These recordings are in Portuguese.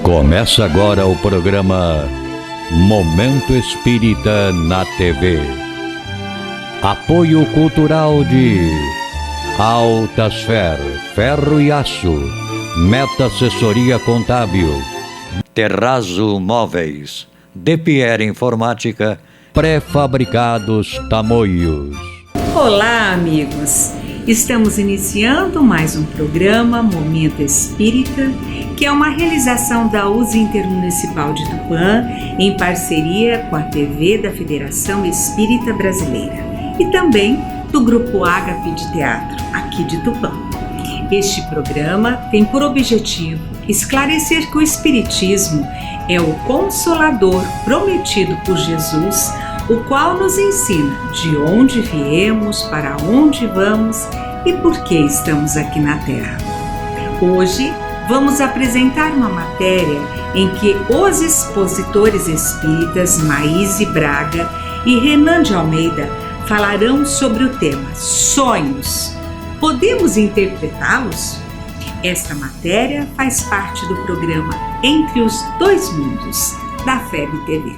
Começa agora o programa Momento Espírita na TV. Apoio cultural de Altasfer, Ferro e Aço, Meta Assessoria Contábil, Terrazzo Móveis, De Pierre Informática, Pré-fabricados Tamoios. Olá, amigos! Estamos iniciando mais um programa Momento Espírita, que é uma realização da USE Intermunicipal de Tupã, em parceria com a TV da Federação Espírita Brasileira e também do Grupo Ágape de Teatro, aqui de Tupã. Este programa tem por objetivo esclarecer que o Espiritismo é o Consolador prometido por Jesus, o qual nos ensina de onde viemos, para onde vamos e por que estamos aqui na Terra. Hoje vamos apresentar uma matéria em que os expositores espíritas Maíse Braga e Renan de Almeida falarão sobre o tema Sonhos. Podemos interpretá-los? Esta matéria faz parte do programa Entre os Dois Mundos, da FEB TV.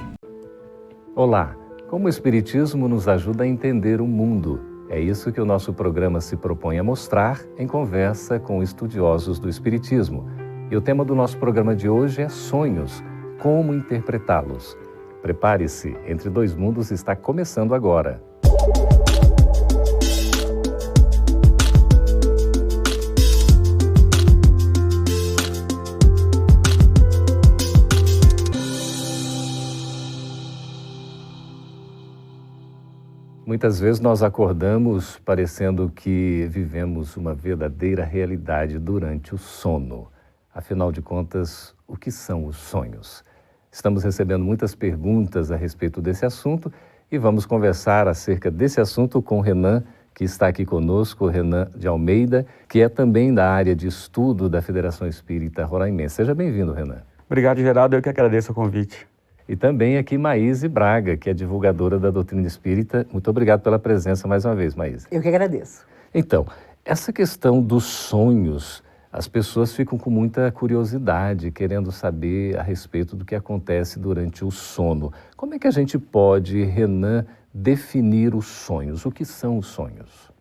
Olá! Como o Espiritismo nos ajuda a entender o mundo? É isso que o nosso programa se propõe a mostrar em conversa com estudiosos do Espiritismo. E o tema do nosso programa de hoje é Sonhos, como interpretá-los. Prepare-se, Entre Dois Mundos está começando agora. Muitas vezes nós acordamos parecendo que vivemos uma verdadeira realidade durante o sono. Afinal de contas, o que são os sonhos? Estamos recebendo muitas perguntas a respeito desse assunto e vamos conversar acerca desse assunto com o Renan, que está aqui conosco, o Renan de Almeida, que é também da área de estudo da Federação Espírita Roraimense. Seja bem-vindo, Renan. Obrigado, Geraldo. Eu que agradeço o convite. E também aqui Maíse Braga, que é divulgadora da doutrina espírita. Muito obrigado pela presença mais uma vez, Maíse. Eu que agradeço. Então, essa questão dos sonhos, as pessoas ficam com muita curiosidade, querendo saber a respeito do que acontece durante o sono. Como é que a gente pode, Renan, definir os sonhos? O que são os sonhos?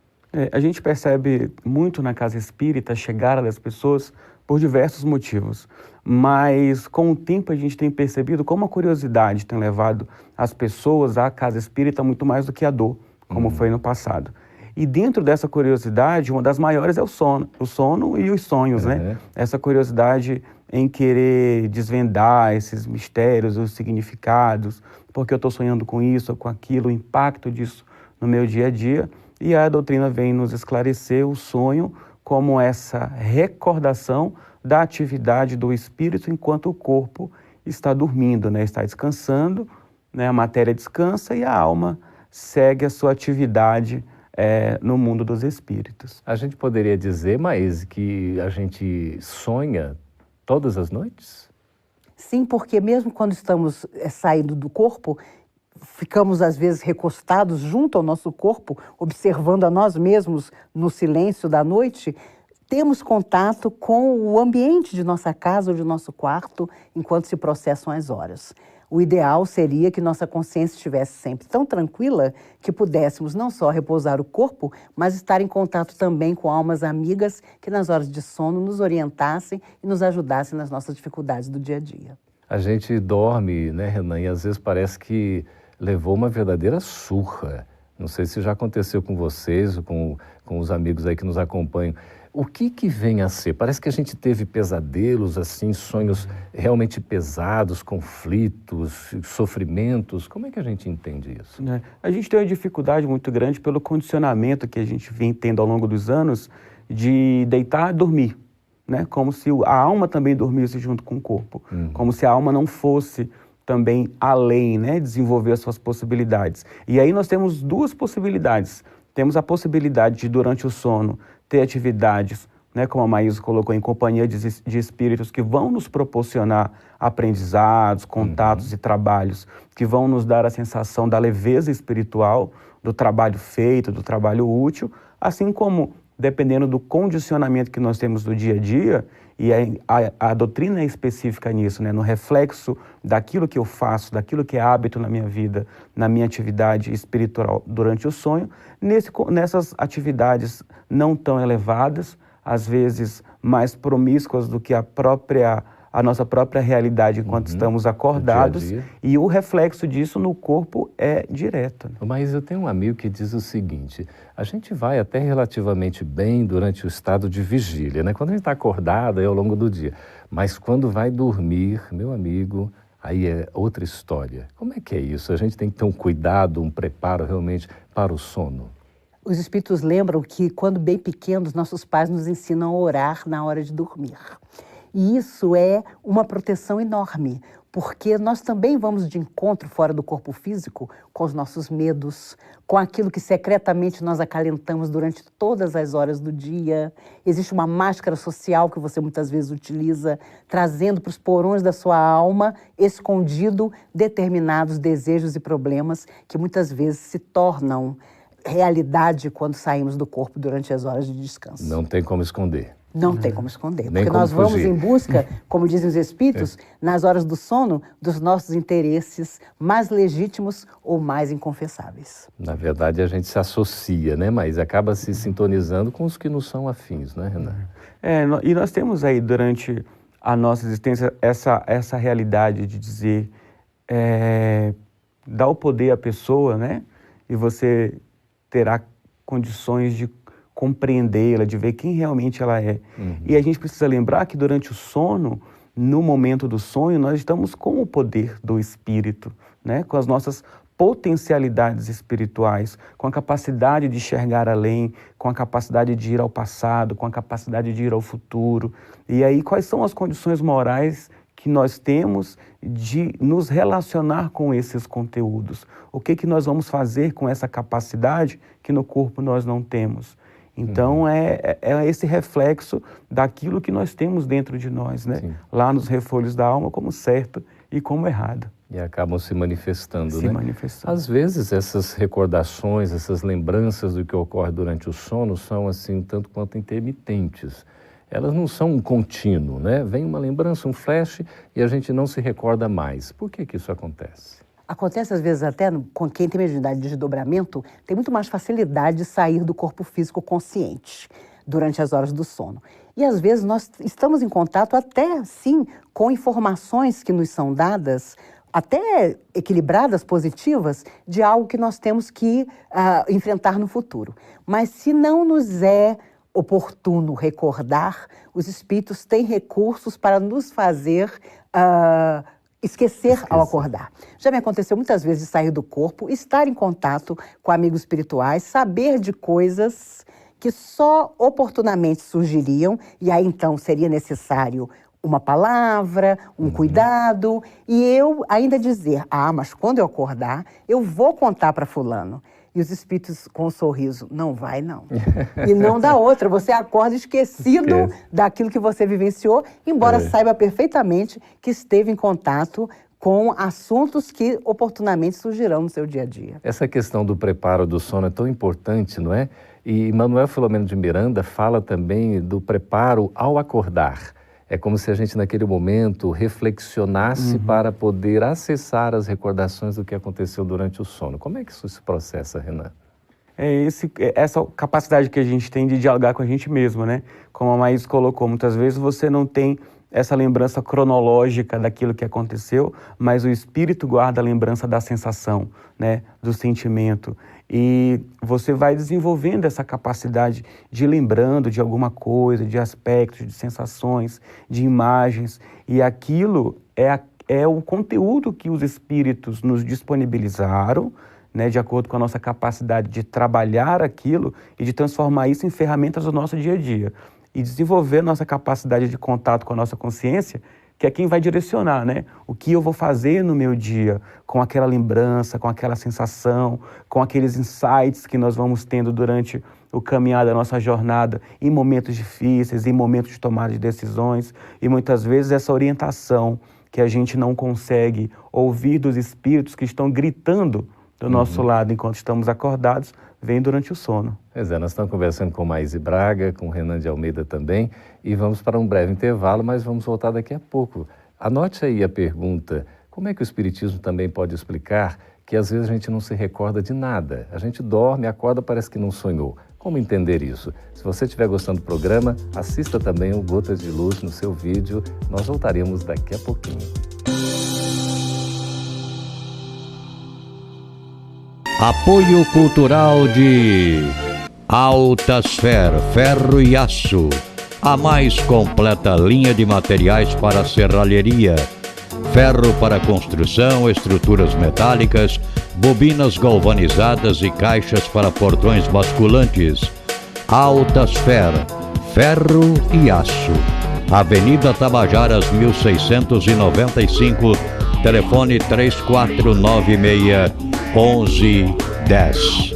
A gente percebe muito na casa espírita a chegada das pessoas por diversos motivos, mas com o tempo a gente tem percebido como a curiosidade tem levado as pessoas à casa espírita muito mais do que a dor, como foi no passado. E dentro dessa curiosidade, uma das maiores é o sono e os sonhos, né? Essa curiosidade em querer desvendar esses mistérios, os significados, porque eu estou sonhando com isso ou com aquilo, o impacto disso no meu dia a dia. E a doutrina vem nos esclarecer o sonho como essa recordação da atividade do espírito enquanto o corpo está dormindo, né? Está descansando, né? A matéria descansa e a alma segue a sua atividade no mundo dos espíritos. A gente poderia dizer, Maíse, que a gente sonha todas as noites? Sim, porque mesmo quando estamos saindo do corpo, ficamos às vezes recostados junto ao nosso corpo, observando a nós mesmos no silêncio da noite, temos contato com o ambiente de nossa casa ou de nosso quarto enquanto se processam as horas. O ideal seria que nossa consciência estivesse sempre tão tranquila que pudéssemos não só repousar o corpo, mas estar em contato também com almas amigas que nas horas de sono nos orientassem e nos ajudassem nas nossas dificuldades do dia a dia. A gente dorme, né, Renan, e às vezes parece que levou uma verdadeira surra. Não sei se já aconteceu com vocês, com os amigos aí que nos acompanham. O que vem a ser? Parece que a gente teve pesadelos, assim, sonhos realmente pesados, conflitos, sofrimentos. Como é que a gente entende isso? A gente tem uma dificuldade muito grande pelo condicionamento que a gente vem tendo ao longo dos anos de deitar e dormir, né? Como se a alma também dormisse junto com o corpo. Como se a alma não fosse também além, né? Desenvolver as suas possibilidades. E aí nós temos duas possibilidades. Temos a possibilidade de, durante o sono, ter atividades, né, como a Maíse colocou, em companhia de espíritos que vão nos proporcionar aprendizados, contatos e trabalhos que vão nos dar a sensação da leveza espiritual, do trabalho feito, do trabalho útil, assim como, dependendo do condicionamento que nós temos do dia a dia, E a doutrina é específica nisso, né? No reflexo daquilo que eu faço, daquilo que é hábito na minha vida, na minha atividade espiritual durante o sonho, nessas atividades não tão elevadas, às vezes mais promíscuas do que a nossa própria realidade enquanto estamos acordados, dia a dia. E o reflexo disso no corpo é direto. Mas eu tenho um amigo que diz o seguinte: a gente vai até relativamente bem durante o estado de vigília, né? Quando a gente está acordado aí ao longo do dia, mas quando vai dormir, meu amigo, aí é outra história. Como é que é isso? A gente tem que ter um cuidado, um preparo realmente para o sono? Os espíritos lembram que, quando bem pequenos, nossos pais nos ensinam a orar na hora de dormir. E isso é uma proteção enorme, porque nós também vamos de encontro fora do corpo físico com os nossos medos, com aquilo que secretamente nós acalentamos durante todas as horas do dia. Existe uma máscara social que você muitas vezes utiliza, trazendo para os porões da sua alma, escondido, determinados desejos e problemas que muitas vezes se tornam realidade quando saímos do corpo durante as horas de descanso. Não tem como esconder. Não tem como esconder, Nem porque como nós vamos fugir. em busca, como dizem os espíritos, nas horas do sono, dos nossos interesses mais legítimos ou mais inconfessáveis. Na verdade, a gente se associa, né? Mas acaba se sintonizando com os que não são afins, né, Renan? E nós temos aí, durante a nossa existência, essa realidade de dizer, dar o poder à pessoa, né? E você terá condições de compreendê-la, de ver quem realmente ela é. E a gente precisa lembrar que durante o sono, no momento do sonho, nós estamos com o poder do espírito, né? Com as nossas potencialidades espirituais, com a capacidade de enxergar além, com a capacidade de ir ao passado, com a capacidade de ir ao futuro. E aí, quais são as condições morais que nós temos de nos relacionar com esses conteúdos? O que nós vamos fazer com essa capacidade que no corpo nós não temos? Então, é esse reflexo daquilo que nós temos dentro de nós, né? Sim. Lá nos refolhos da alma, como certo e como errado. E acabam se manifestando, né? Se manifestando. Às vezes, essas recordações, essas lembranças do que ocorre durante o sono são, assim, tanto quanto intermitentes. Elas não são um contínuo, né? Vem uma lembrança, um flash, e a gente não se recorda mais. Por que isso acontece? Acontece, às vezes, até com quem tem mediunidade de desdobramento, tem muito mais facilidade de sair do corpo físico consciente durante as horas do sono. E, às vezes, nós estamos em contato até, sim, com informações que nos são dadas, até equilibradas, positivas, de algo que nós temos que enfrentar no futuro. Mas, se não nos é oportuno recordar, os espíritos têm recursos para nos fazer esquecer ao acordar. Já me aconteceu muitas vezes de sair do corpo, estar em contato com amigos espirituais, saber de coisas que só oportunamente surgiriam, e aí então seria necessário uma palavra, um cuidado, e eu ainda dizer, mas quando eu acordar, eu vou contar para fulano. E os espíritos com um sorriso, não vai não. E não dá outra, você acorda esquecido daquilo que você vivenciou, embora saiba perfeitamente que esteve em contato com assuntos que oportunamente surgirão no seu dia a dia. Essa questão do preparo do sono é tão importante, não é? E Manuel Filomeno de Miranda fala também do preparo ao acordar. É como se a gente, naquele momento, reflexionasse para poder acessar as recordações do que aconteceu durante o sono. Como é que isso se processa, Renan? Essa capacidade que a gente tem de dialogar com a gente mesmo, né? Como a Maís colocou, muitas vezes você não tem essa lembrança cronológica daquilo que aconteceu, mas o espírito guarda a lembrança da sensação, né? Do sentimento. E você vai desenvolvendo essa capacidade de ir lembrando de alguma coisa, de aspectos, de sensações, de imagens. E aquilo é o conteúdo que os espíritos nos disponibilizaram, né, de acordo com a nossa capacidade de trabalhar aquilo e de transformar isso em ferramentas do nosso dia a dia. E desenvolver nossa capacidade de contato com a nossa consciência, que é quem vai direcionar, né? O que eu vou fazer no meu dia com aquela lembrança, com aquela sensação, com aqueles insights que nós vamos tendo durante o caminhar da nossa jornada, em momentos difíceis, em momentos de tomada de decisões. E muitas vezes essa orientação que a gente não consegue ouvir dos espíritos que estão gritando do nosso lado enquanto estamos acordados, vem durante o sono. Pois é, nós estamos conversando com Maíse Braga, com Renan de Almeida também, e vamos para um breve intervalo, mas vamos voltar daqui a pouco. Anote aí a pergunta: como é que o Espiritismo também pode explicar que às vezes a gente não se recorda de nada? A gente dorme, acorda, parece que não sonhou. Como entender isso? Se você estiver gostando do programa, assista também o Gotas de Luz no seu vídeo. Nós voltaremos daqui a pouquinho. Apoio cultural de Altasfer, ferro e aço. A mais completa linha de materiais para serralheria. Ferro para construção, estruturas metálicas, bobinas galvanizadas e caixas para portões basculantes. Altasfer, ferro e aço. Avenida Tabajaras, 1695, telefone 3496-1110.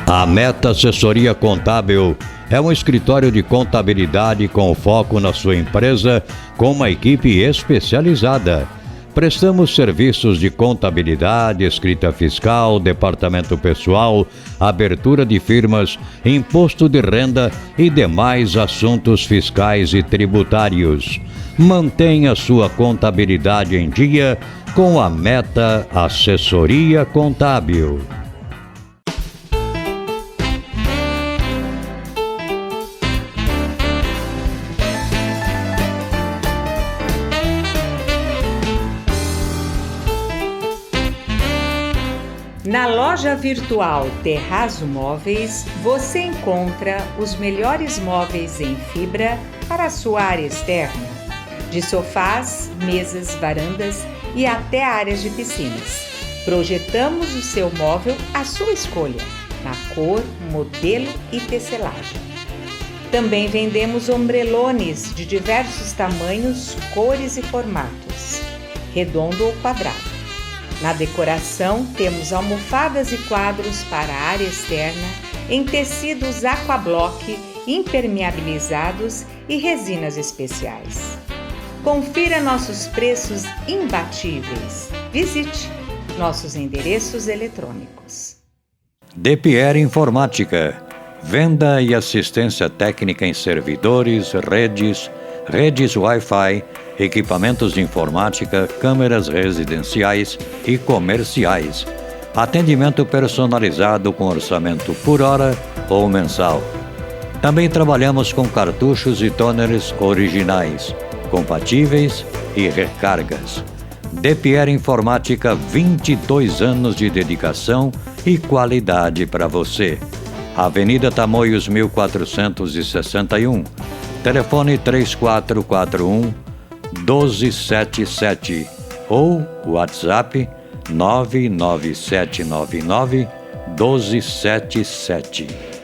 A Meta Assessoria Contábil é um escritório de contabilidade com foco na sua empresa, com uma equipe especializada. Prestamos serviços de contabilidade, escrita fiscal, departamento pessoal, abertura de firmas, imposto de renda e demais assuntos fiscais e tributários. Mantenha sua contabilidade em dia com a Meta Assessoria Contábil. Na loja virtual Terrazo Móveis, você encontra os melhores móveis em fibra para a sua área externa, de sofás, mesas, varandas e até áreas de piscinas. Projetamos o seu móvel à sua escolha, na cor, modelo e tecelagem. Também vendemos ombrelones de diversos tamanhos, cores e formatos, redondo ou quadrado. Na decoração, temos almofadas e quadros para a área externa em tecidos aquablock, impermeabilizados e resinas especiais. Confira nossos preços imbatíveis. Visite nossos endereços eletrônicos. DPR Informática. Venda e assistência técnica em servidores, redes Wi-Fi, equipamentos de informática, câmeras residenciais e comerciais. Atendimento personalizado com orçamento por hora ou mensal. Também trabalhamos com cartuchos e toners originais, compatíveis e recargas. DPR Informática, 22 anos de dedicação e qualidade para você. Avenida Tamoios 1461. Telefone 3441-1277 ou WhatsApp 99799-1277.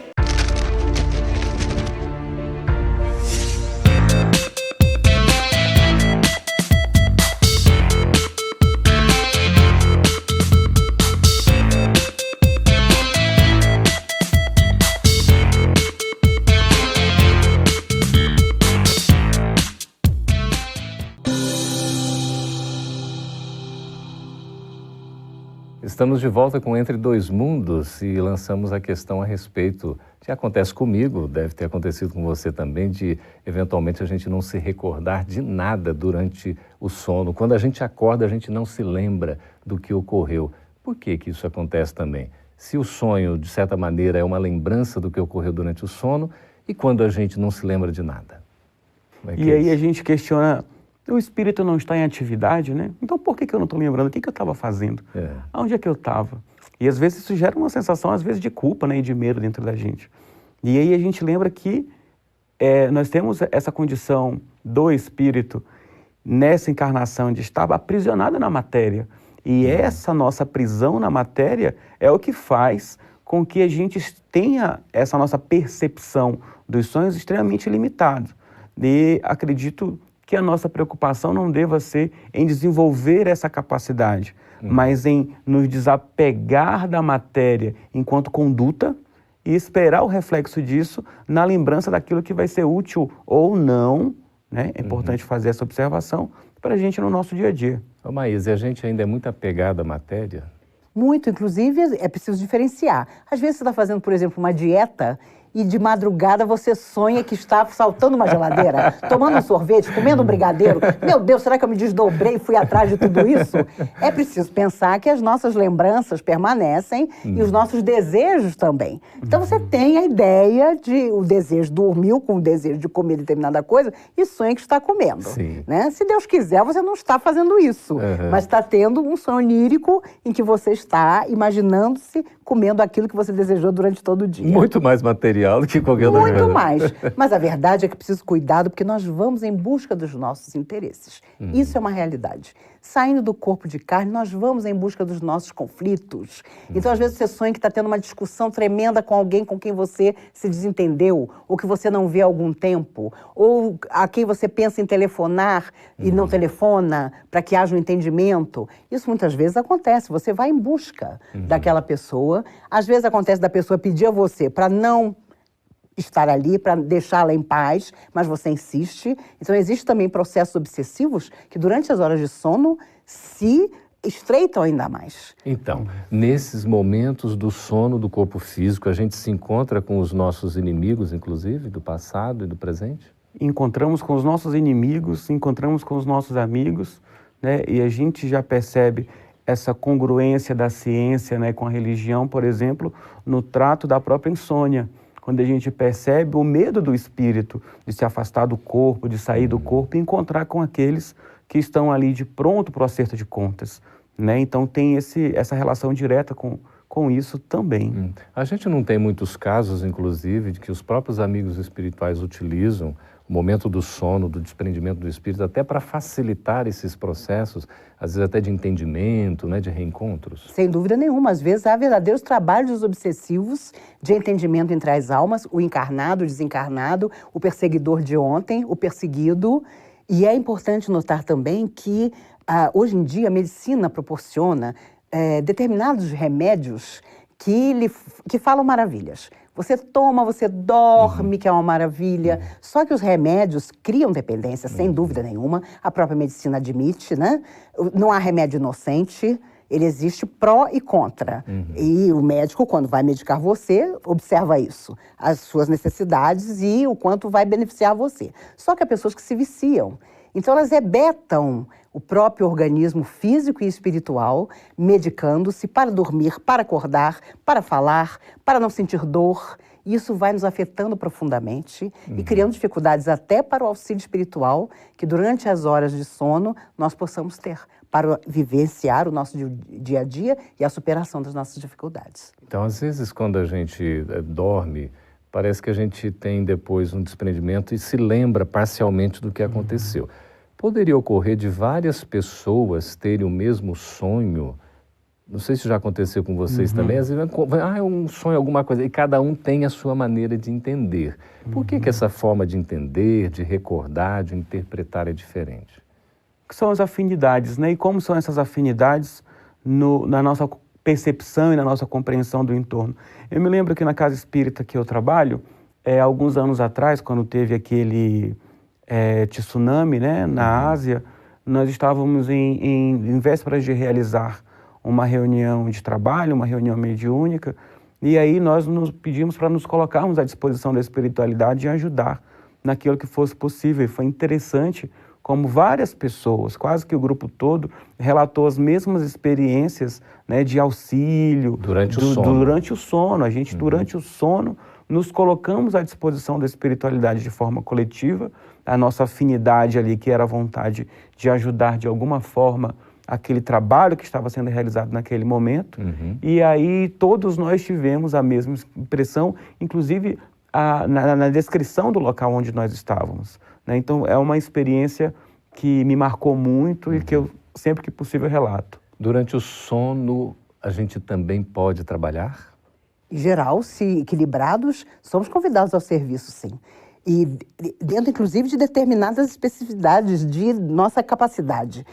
Estamos de volta com Entre Dois Mundos e lançamos a questão a respeito que acontece comigo, deve ter acontecido com você também, de eventualmente a gente não se recordar de nada durante o sono. Quando a gente acorda, a gente não se lembra do que ocorreu. Por que que isso acontece também? Se o sonho, de certa maneira, é uma lembrança do que ocorreu durante o sono, e quando a gente não se lembra de nada? E aí a gente questiona... O espírito não está em atividade, né? Então por que eu não estou lembrando? O que eu estava fazendo? Onde é que eu estava? E às vezes isso gera uma sensação, às vezes, de culpa, né? E de medo dentro da gente. E aí a gente lembra que nós temos essa condição do espírito nessa encarnação de estar aprisionado na matéria. E essa nossa prisão na matéria é o que faz com que a gente tenha essa nossa percepção dos sonhos extremamente limitada. E acredito que a nossa preocupação não deva ser em desenvolver essa capacidade, mas em nos desapegar da matéria enquanto conduta e esperar o reflexo disso na lembrança daquilo que vai ser útil ou não, né? É importante fazer essa observação para a gente no nosso dia a dia. Ô Maíse, a gente ainda é muito apegado à matéria? Muito, inclusive, é preciso diferenciar. Às vezes você está fazendo, por exemplo, uma dieta e de madrugada você sonha que está saltando uma geladeira, tomando um sorvete, comendo um brigadeiro. Meu Deus, será que eu me desdobrei e fui atrás de tudo isso? É preciso pensar que as nossas lembranças permanecem e os nossos desejos também. Então você tem a ideia de o desejo, dormiu com o desejo de comer determinada coisa e sonha que está comendo. Sim. Né? Se Deus quiser, você não está fazendo isso, mas está tendo um sonho onírico em que você está imaginando-se comendo aquilo que você desejou durante todo o dia. Muito mais material do que qualquer outra coisa. Muito mais. Mas a verdade é que preciso cuidado porque nós vamos em busca dos nossos interesses. Isso é uma realidade. Saindo do corpo de carne, nós vamos em busca dos nossos conflitos. Então, às vezes, você sonha que está tendo uma discussão tremenda com alguém com quem você se desentendeu, ou que você não vê há algum tempo, ou a quem você pensa em telefonar e não telefona para que haja um entendimento. Isso muitas vezes acontece. Você vai em busca daquela pessoa. Às vezes acontece da pessoa pedir a você para não estar ali, para deixá-la em paz, mas você insiste. Então, existem também processos obsessivos que, durante as horas de sono, se estreitam ainda mais. Então, nesses momentos do sono do corpo físico, a gente se encontra com os nossos inimigos, inclusive, do passado e do presente? Encontramos com os nossos inimigos, encontramos com os nossos amigos, né? E a gente já percebe essa congruência da ciência, né, com a religião, por exemplo, no trato da própria insônia. Quando a gente percebe o medo do espírito de se afastar do corpo, de sair do corpo e encontrar com aqueles que estão ali de pronto para o acerto de contas, né? Então tem essa relação direta com isso também. A gente não tem muitos casos, inclusive, de que os próprios amigos espirituais utilizam o momento do sono, do desprendimento do espírito, até para facilitar esses processos, às vezes até de entendimento, né, de reencontros? Sem dúvida nenhuma. Às vezes há verdadeiros trabalhos obsessivos de entendimento entre as almas, o encarnado, o desencarnado, o perseguidor de ontem, o perseguido. E é importante notar também que, hoje em dia, a medicina proporciona determinados remédios que falam maravilhas. Você toma, você dorme, que é uma maravilha. Só que os remédios criam dependência, sem dúvida nenhuma. A própria medicina admite, né? Não há remédio inocente, ele existe pró e contra. E o médico, quando vai medicar você, observa isso, as suas necessidades e o quanto vai beneficiar você. Só que há pessoas que se viciam. Então, elas rebetam o próprio organismo físico e espiritual, medicando-se para dormir, para acordar, para falar, para não sentir dor. Isso vai nos afetando profundamente e criando dificuldades até para o auxílio espiritual, que durante as horas de sono nós possamos ter, para vivenciar o nosso dia a dia e a superação das nossas dificuldades. Então, às vezes, quando a gente dorme, parece que a gente tem depois um desprendimento e se lembra parcialmente do que aconteceu. Poderia ocorrer de várias pessoas terem o mesmo sonho? Não sei se já aconteceu com vocês também. Às vezes, é um sonho, alguma coisa, e cada um tem a sua maneira de entender. Por que essa forma de entender, de recordar, de interpretar é diferente? São as afinidades, né? E como são essas afinidades na nossa percepção e na nossa compreensão do entorno. Eu me lembro que na casa espírita que eu trabalho, alguns anos atrás, quando teve aquele tsunami, né, na Ásia, nós estávamos em vésperas de realizar uma reunião de trabalho, uma reunião mediúnica, e aí nós nos pedimos para nos colocarmos à disposição da espiritualidade e ajudar naquilo que fosse possível. E foi interessante como várias pessoas, quase que o grupo todo, relatou as mesmas experiências, né, de auxílio. Durante o sono. Durante o sono. A gente, durante o sono, nos colocamos à disposição da espiritualidade de forma coletiva, a nossa afinidade ali, que era a vontade de ajudar de alguma forma aquele trabalho que estava sendo realizado naquele momento. E aí todos nós tivemos a mesma impressão, inclusive na descrição do local onde nós estávamos, né? Então é uma experiência que me marcou muito e que eu sempre que possível relato. Durante o sono, a gente também pode trabalhar? Em geral, se equilibrados, somos convidados ao serviço, sim. E dentro, inclusive, de determinadas especificidades de nossa capacidade.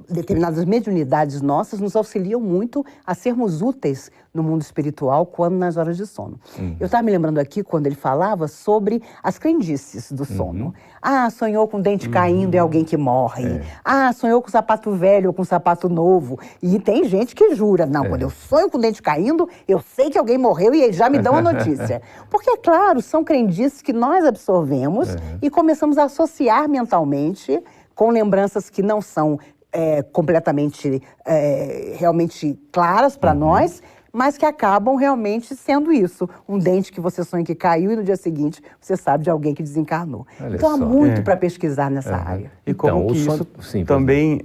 determinadas mediunidades nossas nos auxiliam muito a sermos úteis no mundo espiritual quando nas horas de sono. Eu estava me lembrando aqui quando ele falava sobre as crendices do sono. Sonhou com o dente caindo, é alguém que morre. Sonhou com sapato velho ou com sapato novo. E tem gente que jura, não, quando eu sonho com o dente caindo, eu sei que alguém morreu e já me dão a notícia. Porque, é claro, são crendices que nós absorvemos e começamos a associar mentalmente com lembranças que não são completamente, realmente claras para nós, mas que acabam realmente sendo isso. Um dente que você sonha que caiu e no dia seguinte você sabe de alguém que desencarnou. Olha então há só. muito para pesquisar nessa área. E como Então, que o isso sim, também,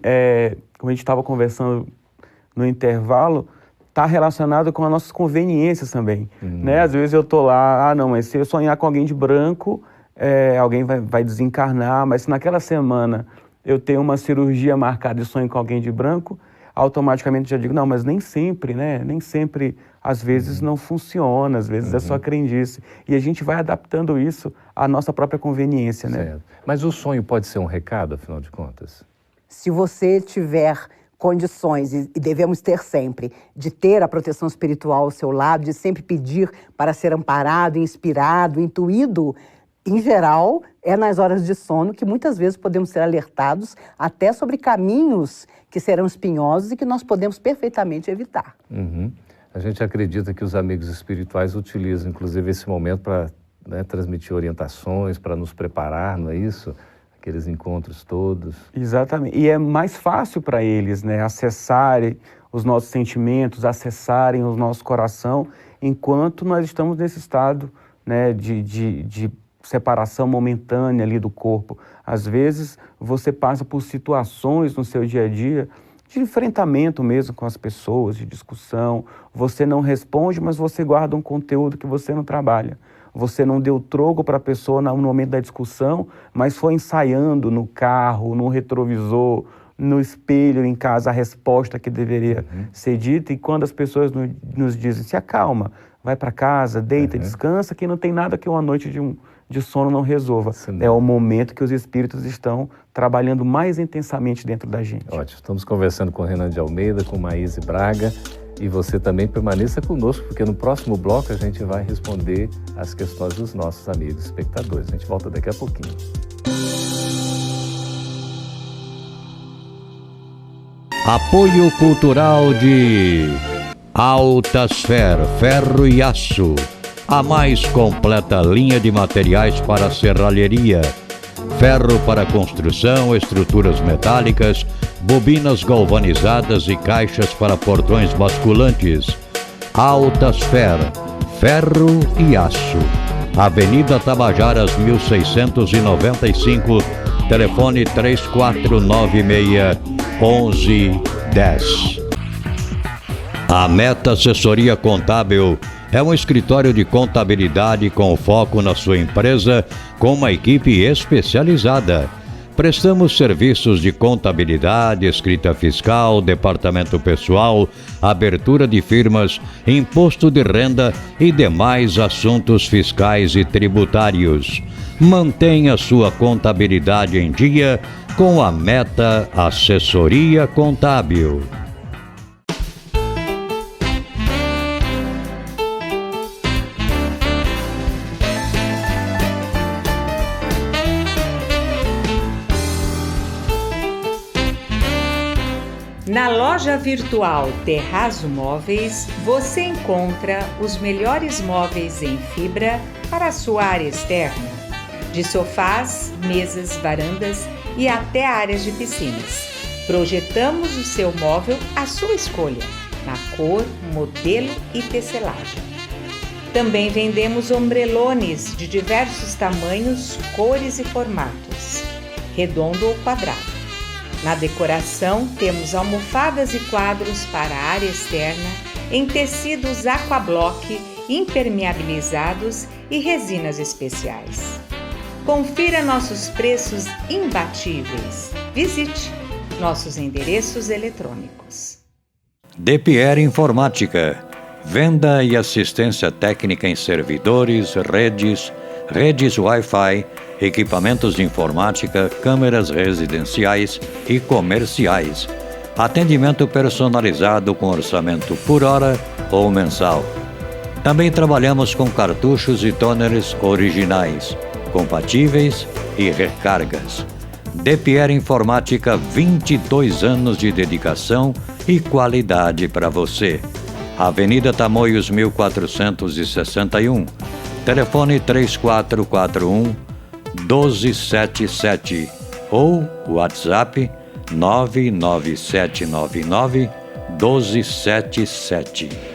como a gente estava conversando no intervalo, está relacionado com as nossas conveniências também. Né? Às vezes eu estou lá, mas se eu sonhar com alguém de branco, alguém vai desencarnar, mas se naquela semana eu tenho uma cirurgia marcada e sonho com alguém de branco, automaticamente já digo, não, mas nem sempre, né? Nem sempre, às vezes não funciona, às vezes é só crendice. E a gente vai adaptando isso à nossa própria conveniência, né? Certo. Mas o sonho pode ser um recado, afinal de contas? Se você tiver condições, e devemos ter sempre, de ter a proteção espiritual ao seu lado, de sempre pedir para ser amparado, inspirado, intuído, em geral, é nas horas de sono que muitas vezes podemos ser alertados até sobre caminhos que serão espinhosos e que nós podemos perfeitamente evitar. A gente acredita que os amigos espirituais utilizam, inclusive, esse momento para transmitir orientações, para nos preparar, não é isso? Aqueles encontros todos. Exatamente. E é mais fácil para eles, né, acessarem os nossos sentimentos, acessarem o nosso coração, enquanto nós estamos nesse estado, né, de separação momentânea ali do corpo. Às vezes você passa por situações no seu dia a dia de enfrentamento mesmo com as pessoas, de discussão. Você não responde, mas você guarda um conteúdo que você não trabalha. Você não deu troco para a pessoa no momento da discussão, mas foi ensaiando no carro, no retrovisor, no espelho em casa a resposta que deveria ser dita. E quando as pessoas nos dizem, se acalma, vai para casa, deita, descansa, que não tem nada que uma noite de sono não resolva. É o momento que os espíritos estão trabalhando mais intensamente dentro da gente. Ótimo. Estamos conversando com Renan de Almeida, com Maíse Braga, e você também permaneça conosco, porque no próximo bloco a gente vai responder as questões dos nossos amigos espectadores. A gente volta daqui a pouquinho. Apoio cultural de Altasfer, ferro e aço. A mais completa linha de materiais para serralheria. Ferro para construção, estruturas metálicas, bobinas galvanizadas e caixas para portões basculantes. Altasfer, ferro e aço. Avenida Tabajaras 1695, telefone 3496-1110. A Meta Assessoria Contábil é um escritório de contabilidade com foco na sua empresa, com uma equipe especializada. Prestamos serviços de contabilidade, escrita fiscal, departamento pessoal, abertura de firmas, imposto de renda e demais assuntos fiscais e tributários. Mantenha sua contabilidade em dia com a Meta Assessoria Contábil. Na loja virtual Terrazzo Móveis, você encontra os melhores móveis em fibra para a sua área externa, de sofás, mesas, varandas e até áreas de piscinas. Projetamos o seu móvel à sua escolha, na cor, modelo e tecelagem. Também vendemos ombrelones de diversos tamanhos, cores e formatos, redondo ou quadrado. Na decoração, temos almofadas e quadros para a área externa em tecidos aquablock, impermeabilizados e resinas especiais. Confira nossos preços imbatíveis. Visite nossos endereços eletrônicos. DPR Informática. Venda e assistência técnica em servidores, redes Wi-Fi, equipamentos de informática, câmeras residenciais e comerciais. Atendimento personalizado com orçamento por hora ou mensal. Também trabalhamos com cartuchos e toners originais, compatíveis e recargas. DePierre Informática, 22 anos de dedicação e qualidade para você. Avenida Tamoios 1461. Telefone 3441-1277 ou WhatsApp 99799-1277.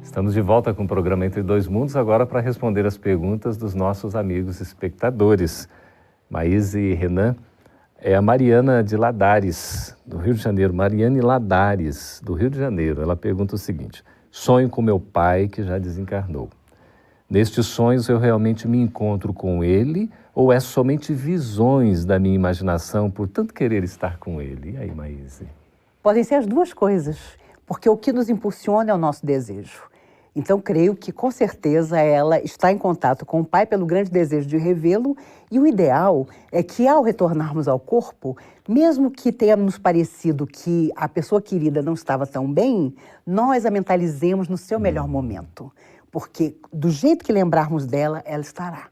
Estamos de volta com o programa Entre Dois Mundos, agora para responder as perguntas dos nossos amigos espectadores. Maíse e Renan, é a Mariana de Ladares, do Rio de Janeiro. Mariane Ladares, do Rio de Janeiro. Ela pergunta o seguinte: sonho com meu pai que já desencarnou. Nestes sonhos eu realmente me encontro com ele ou é somente visões da minha imaginação por tanto querer estar com ele? E aí, Maíse? Podem ser as duas coisas, porque o que nos impulsiona é o nosso desejo. Então, creio que, com certeza, ela está em contato com o Pai pelo grande desejo de revê-lo, e o ideal é que, ao retornarmos ao corpo, mesmo que tenha nos parecido que a pessoa querida não estava tão bem, nós a mentalizemos no seu melhor momento, porque, do jeito que lembrarmos dela, ela estará.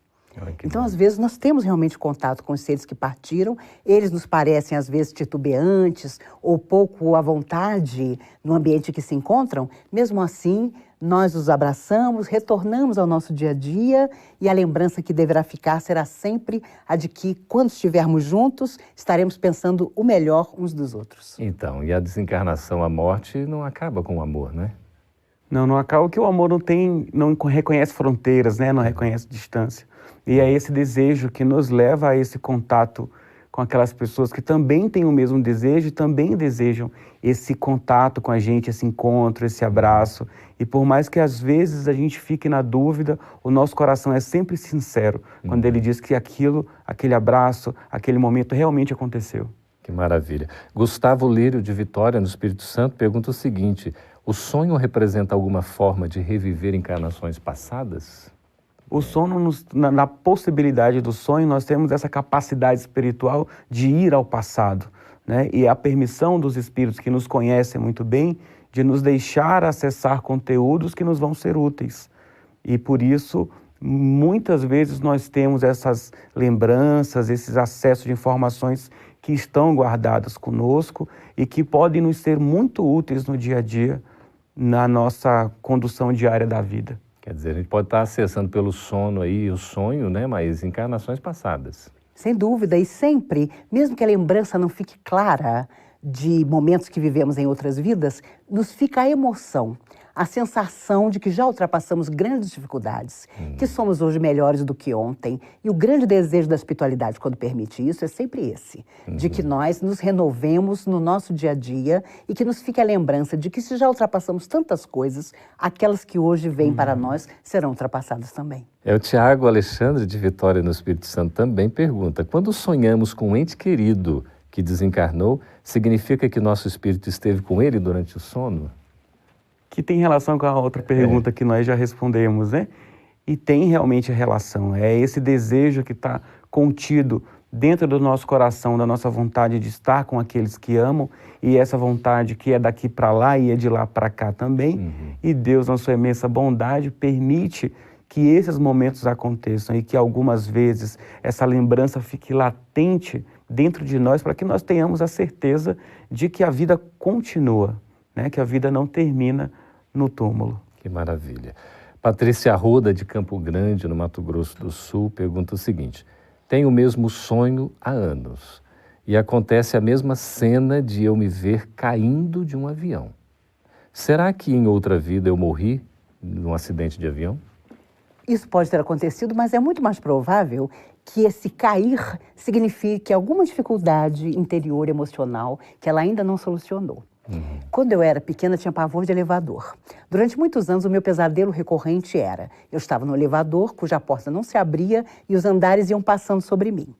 Então, às vezes, nós temos realmente contato com os seres que partiram, eles nos parecem, às vezes, titubeantes ou pouco à vontade no ambiente que se encontram. Mesmo assim, nós os abraçamos, retornamos ao nosso dia a dia e a lembrança que deverá ficar será sempre a de que, quando estivermos juntos, estaremos pensando o melhor uns dos outros. Então, e a desencarnação, a morte, não acaba com o amor, né? Não acaba, porque o amor não reconhece fronteiras, né? Não reconhece distância. E é esse desejo que nos leva a esse contato com aquelas pessoas que também têm o mesmo desejo e também desejam esse contato com a gente, esse encontro, esse abraço. E por mais que às vezes a gente fique na dúvida, o nosso coração é sempre sincero quando ele diz que aquele abraço, aquele momento realmente aconteceu. Que maravilha. Gustavo Lírio, de Vitória, no Espírito Santo, pergunta o seguinte: o sonho representa alguma forma de reviver encarnações passadas? O sono, na possibilidade do sonho, nós temos essa capacidade espiritual de ir ao passado, né? E a permissão dos espíritos que nos conhecem muito bem de nos deixar acessar conteúdos que nos vão ser úteis. E por isso, muitas vezes nós temos essas lembranças, esses acessos de informações que estão guardadas conosco e que podem nos ser muito úteis no dia a dia, na nossa condução diária da vida. Quer dizer, a gente pode estar acessando pelo sono aí o sonho, né? Mas encarnações passadas. Sem dúvida, e sempre, mesmo que a lembrança não fique clara de momentos que vivemos em outras vidas, nos fica a emoção, a sensação de que já ultrapassamos grandes dificuldades, que somos hoje melhores do que ontem. E o grande desejo da espiritualidade, quando permite isso, é sempre esse, de que nós nos renovemos no nosso dia a dia e que nos fique a lembrança de que se já ultrapassamos tantas coisas, aquelas que hoje vêm para nós serão ultrapassadas também. O Tiago Alexandre, de Vitória, no Espírito Santo, também pergunta: quando sonhamos com um ente querido que desencarnou, significa que nosso espírito esteve com ele durante o sono? Que tem relação com a outra pergunta que nós já respondemos, né? E tem realmente relação. É esse desejo que está contido dentro do nosso coração, da nossa vontade de estar com aqueles que amam, e essa vontade que é daqui para lá e é de lá para cá também. E Deus, na sua imensa bondade, permite que esses momentos aconteçam e que algumas vezes essa lembrança fique latente dentro de nós para que nós tenhamos a certeza de que a vida continua, né? Que a vida não termina no túmulo. Que maravilha. Patrícia Arruda, de Campo Grande, no Mato Grosso do Sul, pergunta o seguinte: tenho o mesmo sonho há anos e acontece a mesma cena de eu me ver caindo de um avião. Será que em outra vida eu morri num acidente de avião? Isso pode ter acontecido, mas é muito mais provável que esse cair signifique alguma dificuldade interior emocional que ela ainda não solucionou. Quando eu era pequena, tinha pavor de elevador. Durante muitos anos, o meu pesadelo recorrente era: eu estava no elevador, cuja porta não se abria e os andares iam passando sobre mim.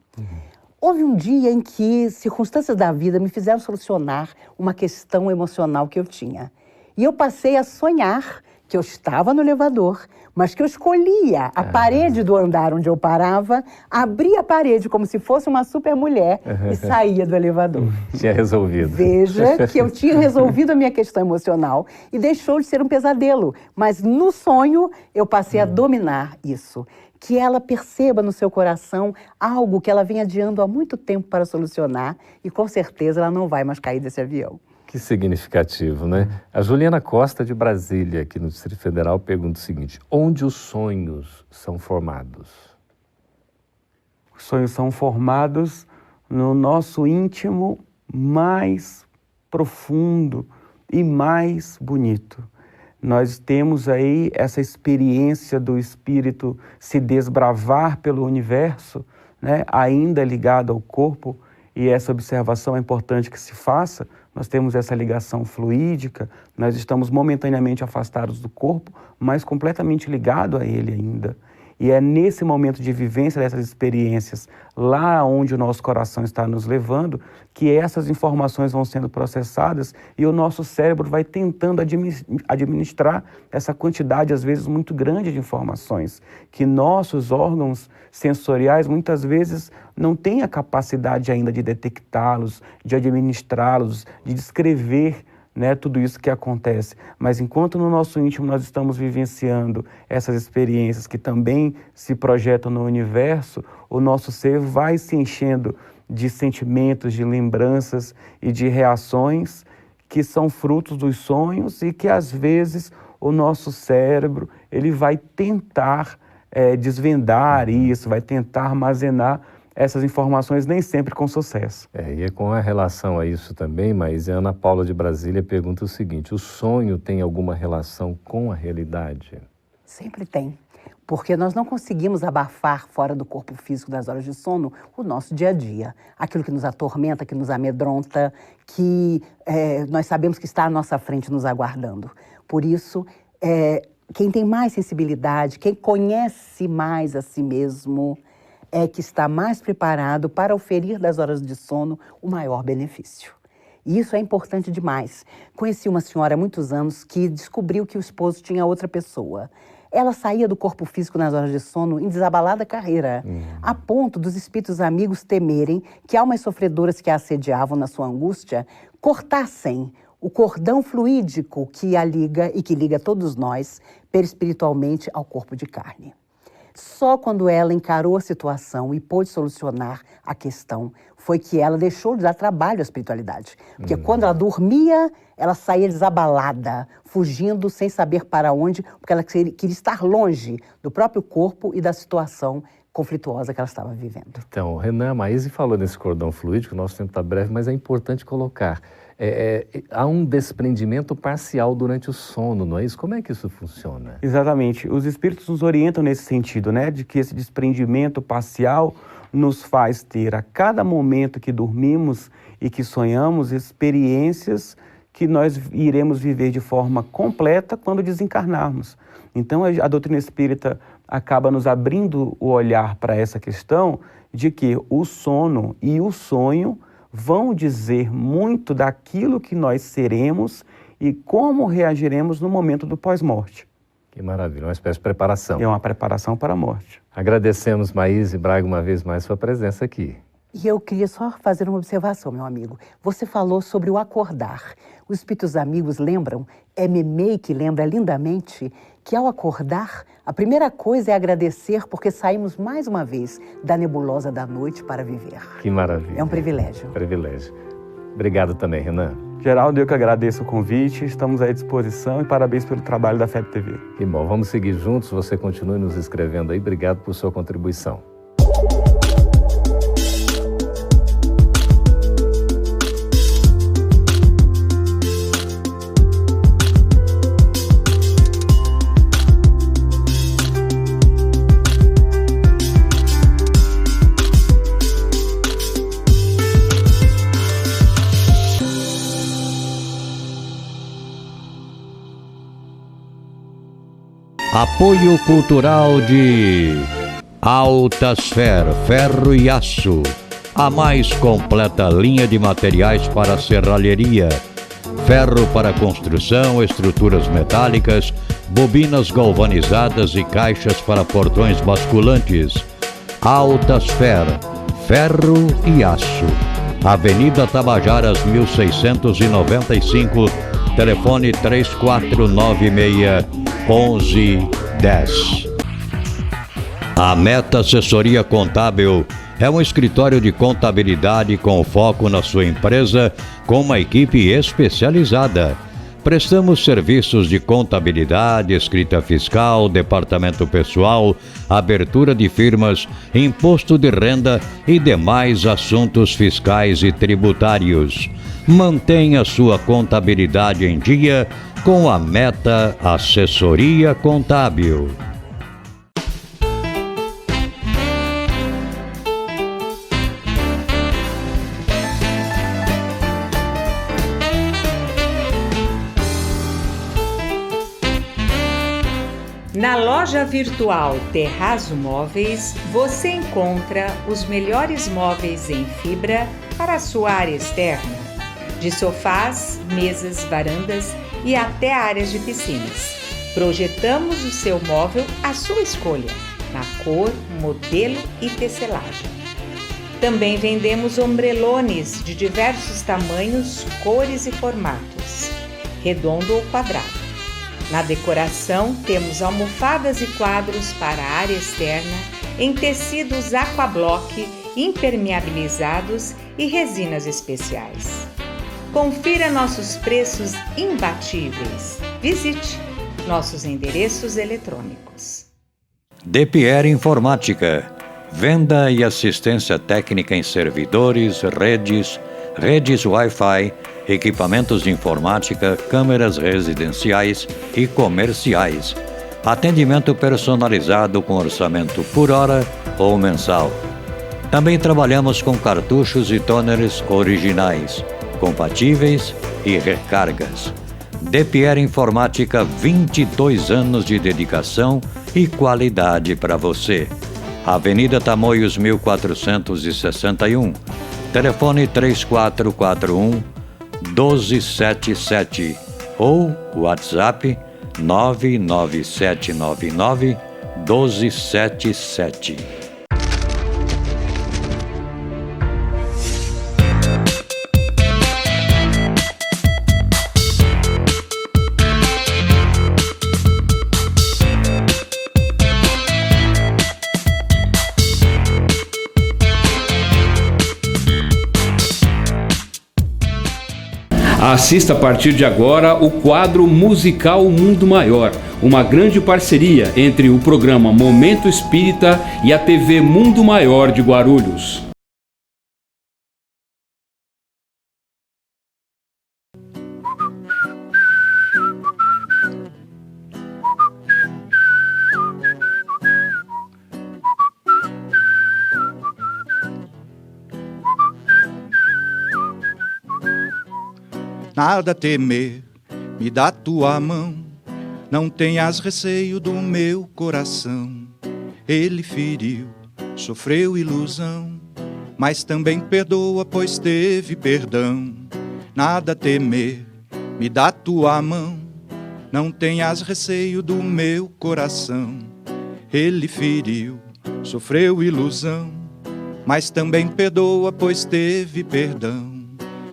Houve um dia em que circunstâncias da vida me fizeram solucionar uma questão emocional que eu tinha. E eu passei a sonhar que eu estava no elevador, mas que eu escolhia a parede do andar onde eu parava, abria a parede como se fosse uma supermulher e saía do elevador. Tinha resolvido. Veja que eu tinha resolvido a minha questão emocional e deixou de ser um pesadelo. Mas no sonho eu passei a dominar isso. Que ela perceba no seu coração algo que ela vem adiando há muito tempo para solucionar e com certeza ela não vai mais cair desse avião. Que significativo, né? A Juliana Costa, de Brasília, aqui no Distrito Federal, pergunta o seguinte: onde os sonhos são formados? Os sonhos são formados no nosso íntimo mais profundo e mais bonito. Nós temos aí essa experiência do espírito se desbravar pelo universo, né? Ainda ligado ao corpo, e essa observação é importante que se faça. Nós temos essa ligação fluídica, nós estamos momentaneamente afastados do corpo, mas completamente ligados a ele ainda. E é nesse momento de vivência dessas experiências, lá onde o nosso coração está nos levando, que essas informações vão sendo processadas e o nosso cérebro vai tentando administrar essa quantidade, às vezes, muito grande de informações, que nossos órgãos sensoriais, muitas vezes, não têm a capacidade ainda de detectá-los, de administrá-los, de descrever, né, tudo isso que acontece. Mas enquanto no nosso íntimo nós estamos vivenciando essas experiências que também se projetam no universo, o nosso ser vai se enchendo de sentimentos, de lembranças e de reações que são frutos dos sonhos e que às vezes o nosso cérebro ele vai tentar desvendar isso, vai tentar armazenar essas informações, nem sempre com sucesso. E é com a relação a isso também, mas a Ana Paula de Brasília pergunta o seguinte: o sonho tem alguma relação com a realidade? Sempre tem, porque nós não conseguimos abafar fora do corpo físico das horas de sono o nosso dia a dia, aquilo que nos atormenta, que nos amedronta, que nós sabemos que está à nossa frente nos aguardando. Por isso, quem tem mais sensibilidade, quem conhece mais a si mesmo, é que está mais preparado para oferir das horas de sono o maior benefício. E isso é importante demais. Conheci uma senhora há muitos anos que descobriu que o esposo tinha outra pessoa. Ela saía do corpo físico nas horas de sono em desabalada carreira, a ponto dos espíritos amigos temerem que almas sofredoras que a assediavam na sua angústia cortassem o cordão fluídico que a liga e que liga todos nós perispiritualmente ao corpo de carne. Só quando ela encarou a situação e pôde solucionar a questão foi que ela deixou de dar trabalho à espiritualidade. Porque quando ela dormia, ela saía desabalada, fugindo sem saber para onde, porque ela queria estar longe do próprio corpo e da situação conflituosa que ela estava vivendo. Então, Renan, a Maíse falou nesse cordão fluídico, o nosso tempo está breve, mas é importante colocar. Há um desprendimento parcial durante o sono, não é isso? Como é que isso funciona? Exatamente. Os espíritos nos orientam nesse sentido, né? De que esse desprendimento parcial nos faz ter, a cada momento que dormimos e que sonhamos, experiências que nós iremos viver de forma completa quando desencarnarmos. Então, a doutrina espírita acaba nos abrindo o olhar para essa questão de que o sono e o sonho vão dizer muito daquilo que nós seremos e como reagiremos no momento do pós-morte. Que maravilha, uma espécie de preparação. É uma preparação para a morte. Agradecemos, Maíse Braga, uma vez mais sua presença aqui. E eu queria só fazer uma observação, meu amigo. Você falou sobre o acordar. Os espíritos amigos lembram, Memei que lembra lindamente, que ao acordar, a primeira coisa é agradecer porque saímos mais uma vez da nebulosa da noite para viver. Que maravilha. É um privilégio. Privilégio. Obrigado também, Renan. Geraldo, eu que agradeço o convite, estamos à disposição e parabéns pelo trabalho da FEB TV. Que bom, vamos seguir juntos, você continue nos escrevendo aí, obrigado por sua contribuição. Apoio cultural de Altasfer, ferro e aço, a mais completa linha de materiais para serralheria, ferro para construção, estruturas metálicas, bobinas galvanizadas e caixas para portões basculantes. Altasfer, ferro e aço. Avenida Tabajaras 1695, telefone 3496-1110. A Meta Assessoria Contábil é um escritório de contabilidade com foco na sua empresa, com uma equipe especializada. Prestamos serviços de contabilidade, escrita fiscal, departamento pessoal, abertura de firmas, imposto de renda e demais assuntos fiscais e tributários. Mantenha sua contabilidade em dia com a Meta Assessoria Contábil. Na loja virtual Terrazzo Móveis, você encontra os melhores móveis em fibra para a sua área externa, de sofás, mesas, varandas e até áreas de piscinas. Projetamos o seu móvel à sua escolha, na cor, modelo e tecelagem. Também vendemos ombrelones de diversos tamanhos, cores e formatos, redondo ou quadrado. Na decoração, temos almofadas e quadros para a área externa em tecidos aquablock, impermeabilizados e resinas especiais. Confira nossos preços imbatíveis. Visite nossos endereços eletrônicos. DePierre Informática. Venda e assistência técnica em servidores, redes Wi-Fi, equipamentos de informática, câmeras residenciais e comerciais. Atendimento personalizado com orçamento por hora ou mensal. Também trabalhamos com cartuchos e toners originais, compatíveis e recargas. DePierre Informática, 22 anos de dedicação e qualidade para você. Avenida Tamoios 1461, telefone 3441-1277 ou WhatsApp 99799-1277. Assista a partir de agora o quadro musical Mundo Maior, uma grande parceria entre o programa Momento Espírita e a TV Mundo Maior de Guarulhos. Nada temer, me dá tua mão, não tenhas receio do meu coração. Ele feriu, sofreu ilusão, mas também perdoa, pois teve perdão. Nada temer, me dá tua mão, não tenhas receio do meu coração. Ele feriu, sofreu ilusão, mas também perdoa, pois teve perdão.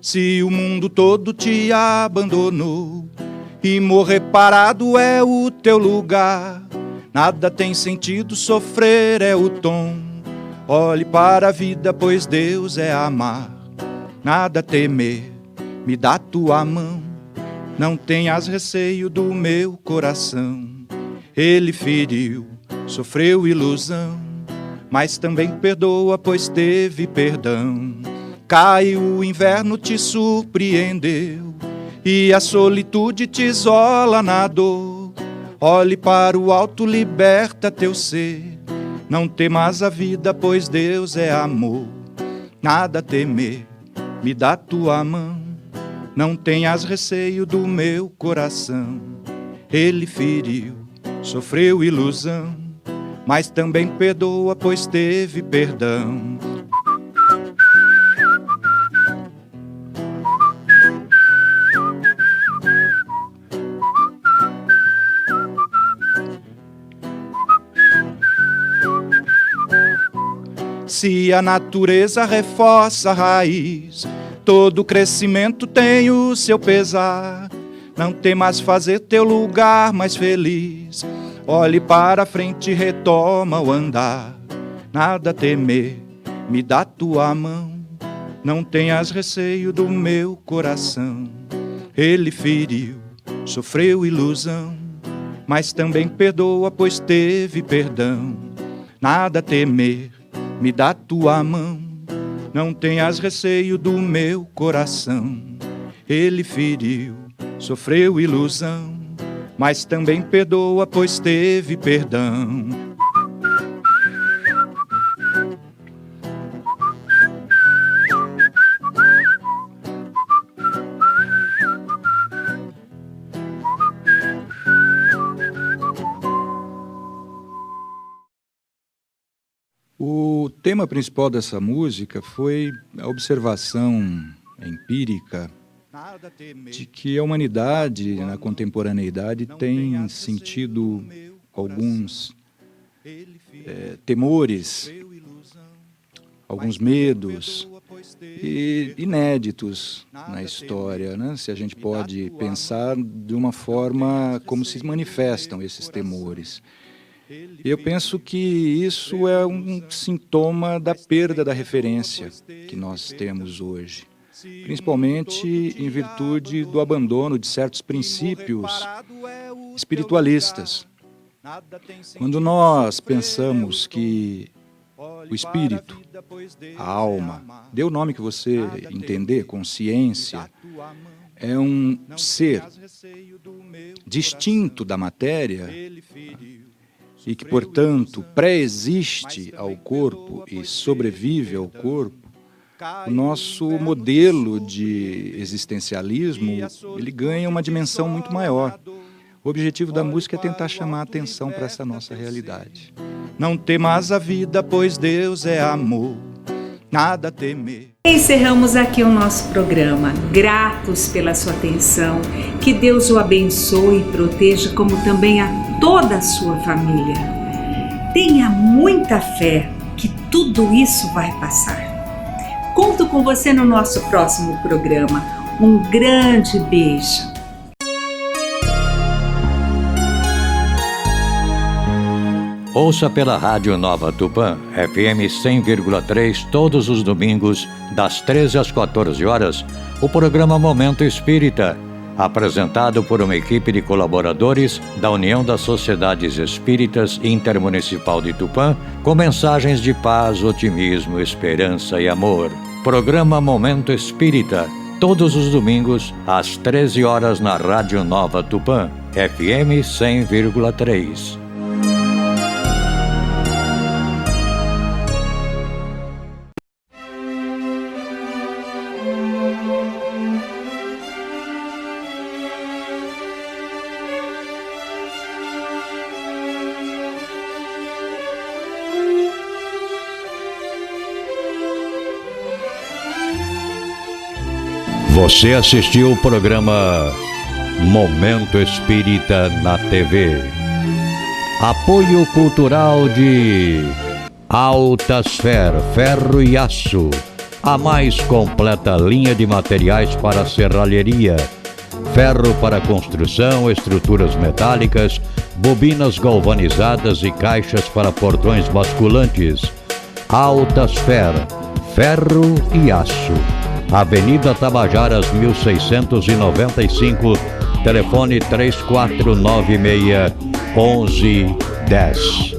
Se o mundo todo te abandonou e morrer parado é o teu lugar, nada tem sentido, sofrer é o tom. Olhe para a vida, pois Deus é amar. Nada temer, me dá tua mão, não tenhas receio do meu coração. Ele feriu, sofreu ilusão, mas também perdoa, pois teve perdão. Caiu o inverno, te surpreendeu, e a solitude te isola na dor. Olhe para o alto, liberta teu ser, não temas a vida, pois Deus é amor. Nada temer, me dá tua mão, não tenhas receio do meu coração. Ele feriu, sofreu ilusão, mas também perdoa, pois teve perdão. Se a natureza reforça a raiz, todo crescimento tem o seu pesar. Não temas fazer teu lugar mais feliz. Olhe para frente e retoma o andar. Nada temer, me dá tua mão. Não tenhas receio do meu coração. Ele feriu, sofreu ilusão, mas também perdoa, pois teve perdão. Nada temer, me dá tua mão, não tenhas receio do meu coração. Ele feriu, sofreu ilusão, mas também perdoa, pois teve perdão. O tema principal dessa música foi a observação empírica de que a humanidade, na contemporaneidade, tem sentido alguns temores, alguns medos inéditos na história, né? Se a gente pode pensar de uma forma como se manifestam esses temores. Eu penso que isso é um sintoma da perda da referência que nós temos hoje, principalmente em virtude do abandono de certos princípios espiritualistas. Quando nós pensamos que o espírito, a alma, dê o nome que você entender, consciência, é um ser distinto da matéria, e que, portanto, pré-existe ao corpo e sobrevive ao corpo, o nosso modelo de existencialismo, ele ganha uma dimensão muito maior. O objetivo da música é tentar chamar a atenção para essa nossa realidade. Não temas a vida, pois Deus é amor, nada temer. Encerramos aqui o nosso programa, gratos pela sua atenção, que Deus o abençoe e proteja, como também a toda a sua família. Tenha muita fé que tudo isso vai passar. Conto com você no nosso próximo programa. Um grande beijo. Ouça pela Rádio Nova Tupã, FM 100,3, todos os domingos, das 13 às 14 horas, o programa Momento Espírita, apresentado por uma equipe de colaboradores da União das Sociedades Espíritas Intermunicipal de Tupã, com mensagens de paz, otimismo, esperança e amor. Programa Momento Espírita, todos os domingos, às 13 horas na Rádio Nova Tupã, FM 100,3. Você assistiu o programa Momento Espírita na TV. Apoio cultural de Altasfer, Ferro e Aço, a mais completa linha de materiais para serralheria, ferro para construção, estruturas metálicas, bobinas galvanizadas e caixas para portões basculantes. Altasfer, Ferro e Aço. Avenida Tabajaras, 1695, telefone 3496-1110.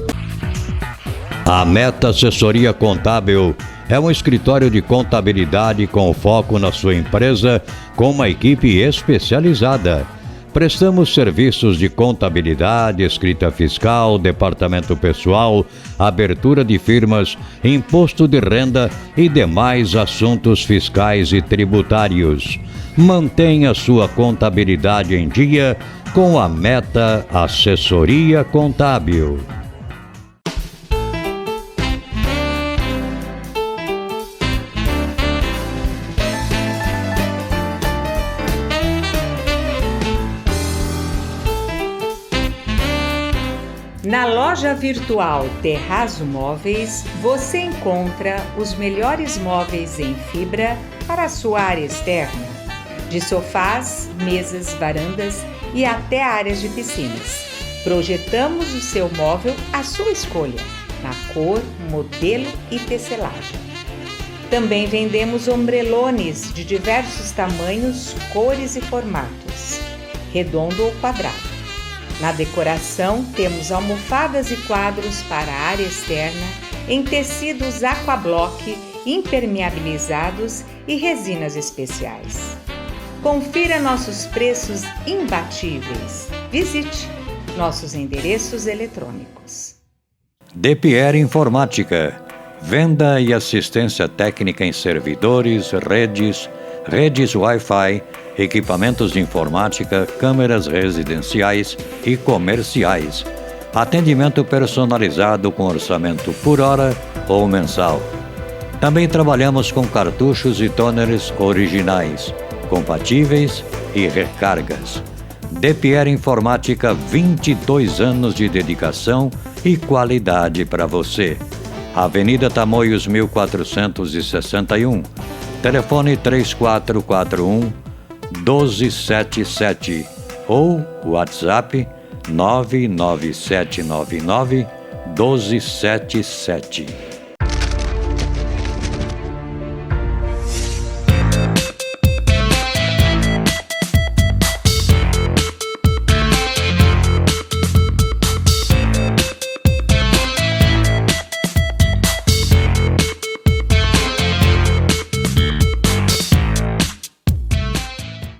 A Meta Assessoria Contábil é um escritório de contabilidade com foco na sua empresa, com uma equipe especializada. Prestamos serviços de contabilidade, escrita fiscal, departamento pessoal, abertura de firmas, imposto de renda e demais assuntos fiscais e tributários. Mantenha sua contabilidade em dia com a Meta Assessoria Contábil. Na loja virtual Terrazzo Móveis, você encontra os melhores móveis em fibra para a sua área externa, de sofás, mesas, varandas e até áreas de piscinas. Projetamos o seu móvel à sua escolha, na cor, modelo e tecelagem. Também vendemos ombrelones de diversos tamanhos, cores e formatos, redondo ou quadrado. Na decoração, temos almofadas e quadros para a área externa em tecidos aquablock, impermeabilizados e resinas especiais. Confira nossos preços imbatíveis. Visite nossos endereços eletrônicos. De Pierre Informática. Venda e assistência técnica em servidores, redes Wi-Fi, equipamentos de informática, câmeras residenciais e comerciais. Atendimento personalizado com orçamento por hora ou mensal. Também trabalhamos com cartuchos e toners originais, compatíveis e recargas. De Pierre Informática, 22 anos de dedicação e qualidade para você. Avenida Tamoios 1461. Telefone 3441-1277 ou WhatsApp 99799-1277.